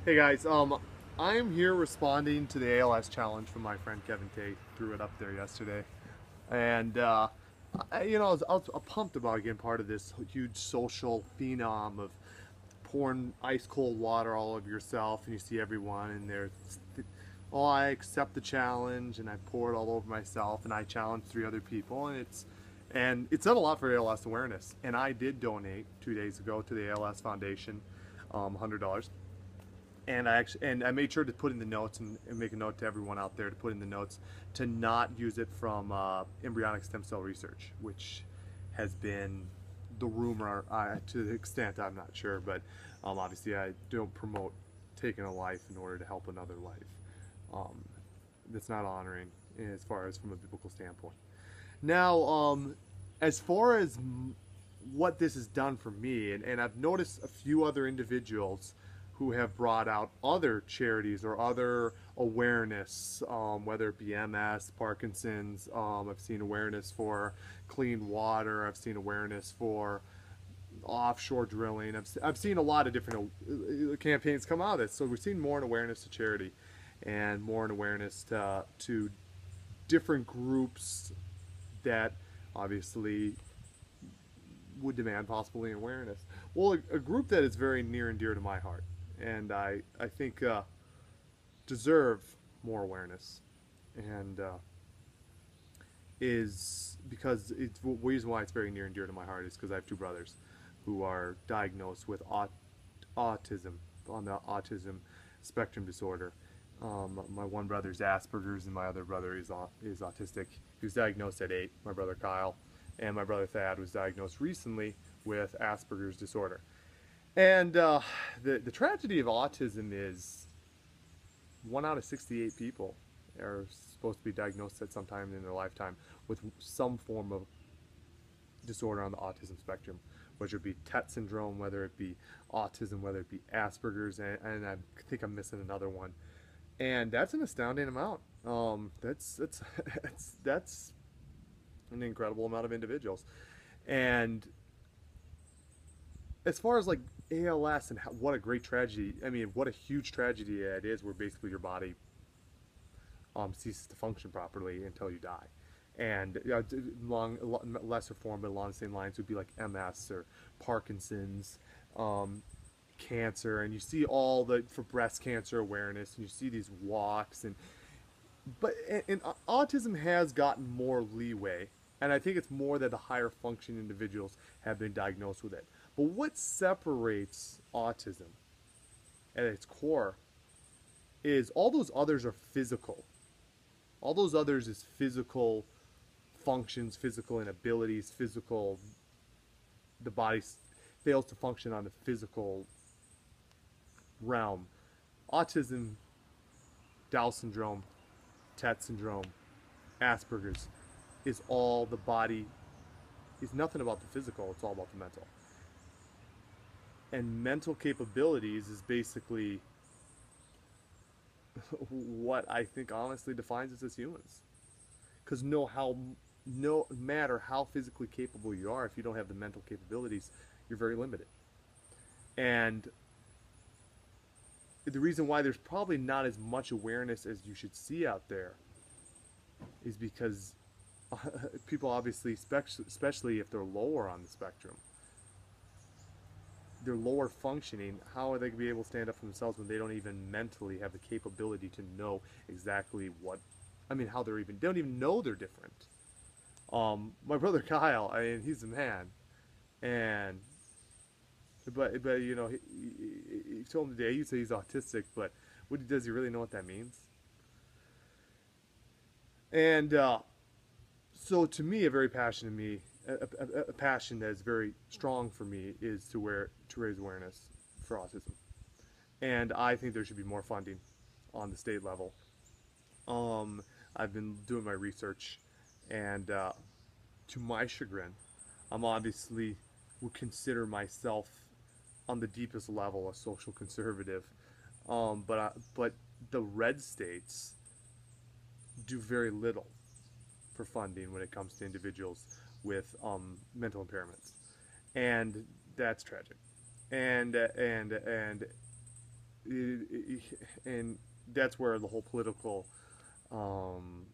Hey guys, I'm here responding to the ALS challenge from my friend Kevin Tate. Threw it up there yesterday, and I was pumped about getting part of this huge social phenom of pouring ice cold water all over yourself, and you see everyone, and there's, oh, I accept the challenge, and I pour it all over myself, and I challenge three other people, and it's done a lot for ALS awareness. And I did donate 2 days ago to the ALS Foundation, $100, and I made sure to put in the notes and make a note to everyone out there to put in the notes to not use it from embryonic stem cell research, which has been the rumor. To the extent I'm not sure, but obviously I don't promote taking a life in order to help another life. Um, that's not honoring as far as from a biblical standpoint. Now, as far as what this has done for me, and I've noticed a few other individuals who have brought out other charities or other awareness, whether it be MS, Parkinson's. I've seen awareness for clean water. I've seen awareness for offshore drilling. I've seen a lot of different campaigns come out of this. So we've seen more in awareness to charity and more in awareness to different groups that obviously would demand possibly awareness. Well, a group that is very near and dear to my heart, and I think deserve more awareness, and is because it's the reason why it's very near and dear to my heart is because I have two brothers who are diagnosed with autism, on the autism spectrum disorder. My one brother's Asperger's, and my other brother is autistic. He was diagnosed at 8. My brother Kyle, and my brother Thad was diagnosed recently with Asperger's disorder. And the tragedy of autism is 1 out of 68 people are supposed to be diagnosed at some time in their lifetime with some form of disorder on the autism spectrum, whether it be Tet syndrome, whether it be autism, whether it be Asperger's, and I think I'm missing another one. And that's an astounding amount. That's an incredible amount of individuals. And as far as like ALS and what a great tragedy, I mean, what a huge tragedy it is, where basically your body ceases to function properly until you die. And lesser form, but along the same lines would be like MS or Parkinson's, cancer, and you see all the for breast cancer awareness, and you see these walks, and autism has gotten more leeway, and I think it's more that the higher function individuals have been diagnosed with it. But what separates autism at its core is all those others are physical. All those others is physical functions, physical inabilities, physical. The body fails to function on the physical realm. Autism, Down syndrome, Tet syndrome, Asperger's is all the body, is nothing about the physical, it's all about the mental. And mental capabilities is basically what I think honestly defines us as humans. Because no matter how physically capable you are, if you don't have the mental capabilities, you're very limited. And the reason why there's probably not as much awareness as you should see out there is because people obviously, especially if they're lower on the spectrum, they're lower functioning. How are they going to be able to stand up for themselves when they don't even mentally have the capability to know exactly what, I mean, how they don't even know they're different. My brother Kyle, I mean, he's a man, and but you know, he told me today, he said he's autistic, but does he really know what that means? And so to me, a very passion to me, a passion that is very strong for me is to raise awareness for autism, and I think there should be more funding on the state level. I've been doing my research, and to my chagrin, I'm obviously would consider myself on the deepest level a social conservative, but the red states do very little for funding when it comes to individuals with mental impairments, and that's tragic. And and that's where the whole political um,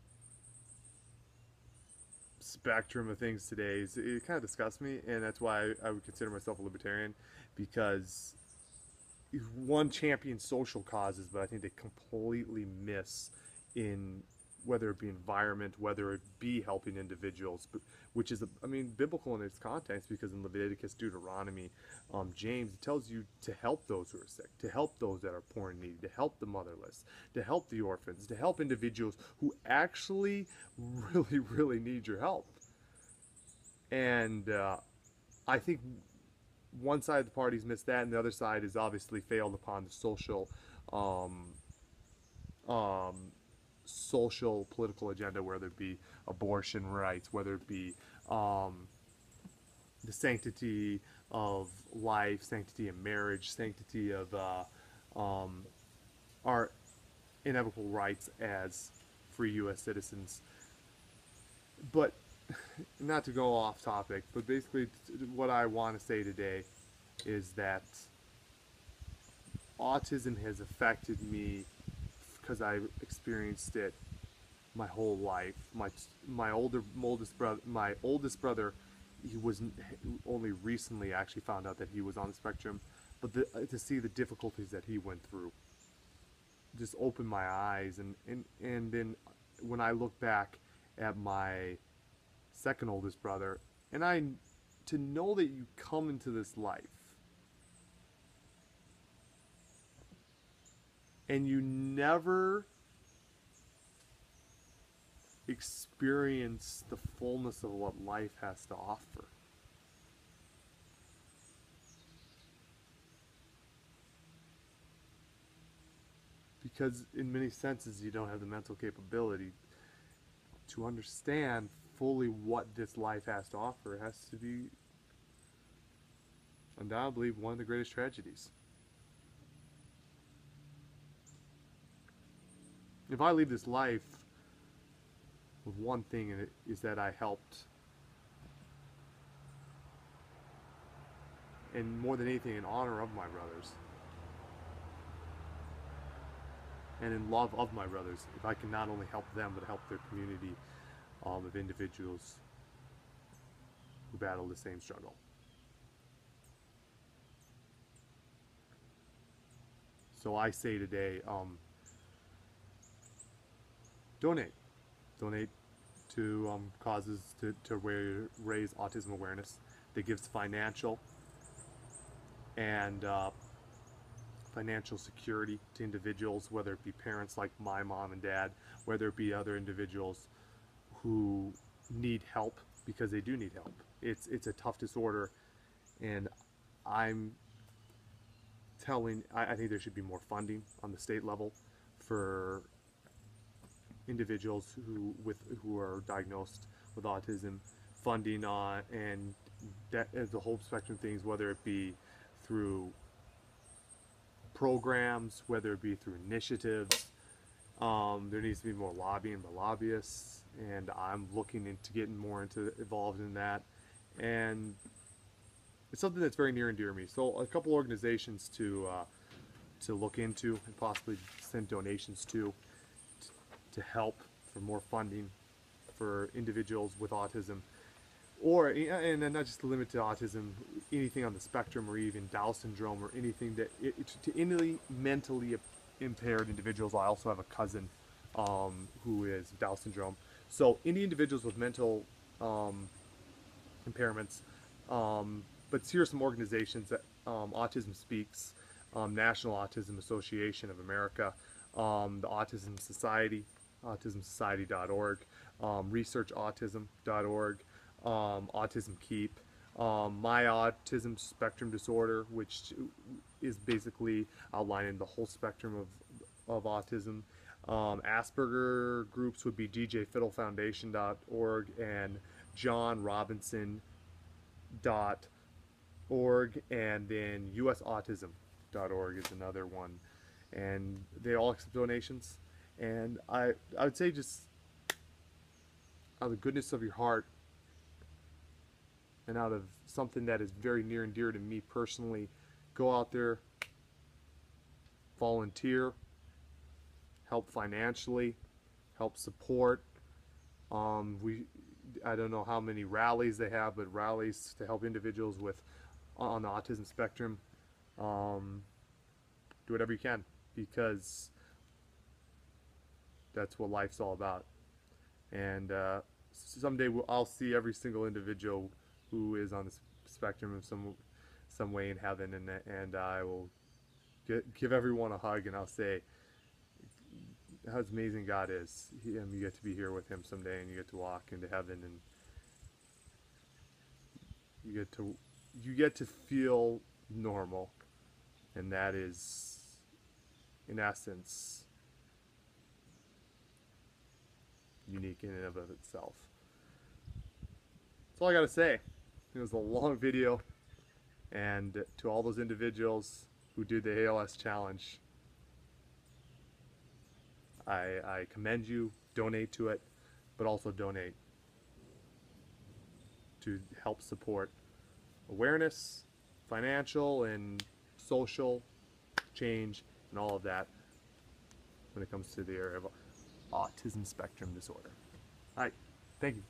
spectrum of things today is, it kind of disgusts me, and that's why I would consider myself a libertarian, because one champions social causes, but I think they completely miss in whether it be environment, whether it be helping individuals, which is, I mean, biblical in its context, because in Leviticus, Deuteronomy, James, it tells you to help those who are sick, to help those that are poor and needy, to help the motherless, to help the orphans, to help individuals who actually really, really need your help. And I think one side of the party's missed that, and the other side has obviously failed upon the um, um, social political agenda, whether it be abortion rights, whether it be the sanctity of life, sanctity of marriage, sanctity of our inevitable rights as free U.S. citizens. But not to go off topic, but basically what I want to say today is that autism has affected me because I've experienced it my whole life. My oldest brother, he was only recently actually found out that he was on the spectrum, but to see the difficulties that he went through just opened my eyes, and then when I look back at my second oldest brother, and to know that you come into this life and you never experience the fullness of what life has to offer. Because in many senses you don't have the mental capability to understand fully what this life has to offer. It has to be undoubtedly one of the greatest tragedies. If I leave this life with one thing, and it is that I helped, and more than anything in honor of my brothers and in love of my brothers, if I can not only help them but help their community of individuals who battle the same struggle. So I say today, donate to causes to raise autism awareness that gives financial and financial security to individuals, whether it be parents like my mom and dad, whether it be other individuals who need help, because they do need help. It's a tough disorder, and I'm I think there should be more funding on the state level for individuals who are diagnosed with autism, funding on, and that the whole spectrum of things, whether it be through programs, whether it be through initiatives. There needs to be more lobbying by lobbyists, and I'm looking into getting more involved in that. And it's something that's very near and dear to me. So a couple organizations to look into and possibly send donations to help for more funding for individuals with autism, or and not just limited to autism, anything on the spectrum, or even Down syndrome, or anything that to any mentally impaired individuals. I also have a cousin who is Down syndrome. So any individuals with mental impairments. But here are some organizations that Autism Speaks, National Autism Association of America, the Autism Society, autismsociety.org, researchautism.org, Autism Keep, My Autism Spectrum Disorder, which is basically outlining the whole spectrum of autism. Asperger groups would be djfiddlefoundation.org and johnrobinson.org, and then usautism.org is another one, and they all accept donations. And I would say, just out of the goodness of your heart and out of something that is very near and dear to me personally, go out there, volunteer, help financially, help support. I don't know how many rallies they have, but rallies to help individuals with on the autism spectrum. Do whatever you can, because that's what life's all about. And someday I'll see every single individual who is on the spectrum in some way in heaven, and I will give everyone a hug, and I'll say how amazing God is. You get to be here with Him someday, and you get to walk into heaven, and you get to feel normal, and that is, in essence, unique in and of itself. That's all I gotta say. It was a long video, and to all those individuals who did the ALS challenge, I commend you. Donate to it, but also donate to help support awareness, financial and social change, and all of that when it comes to the area of autism spectrum disorder. All right, thank you.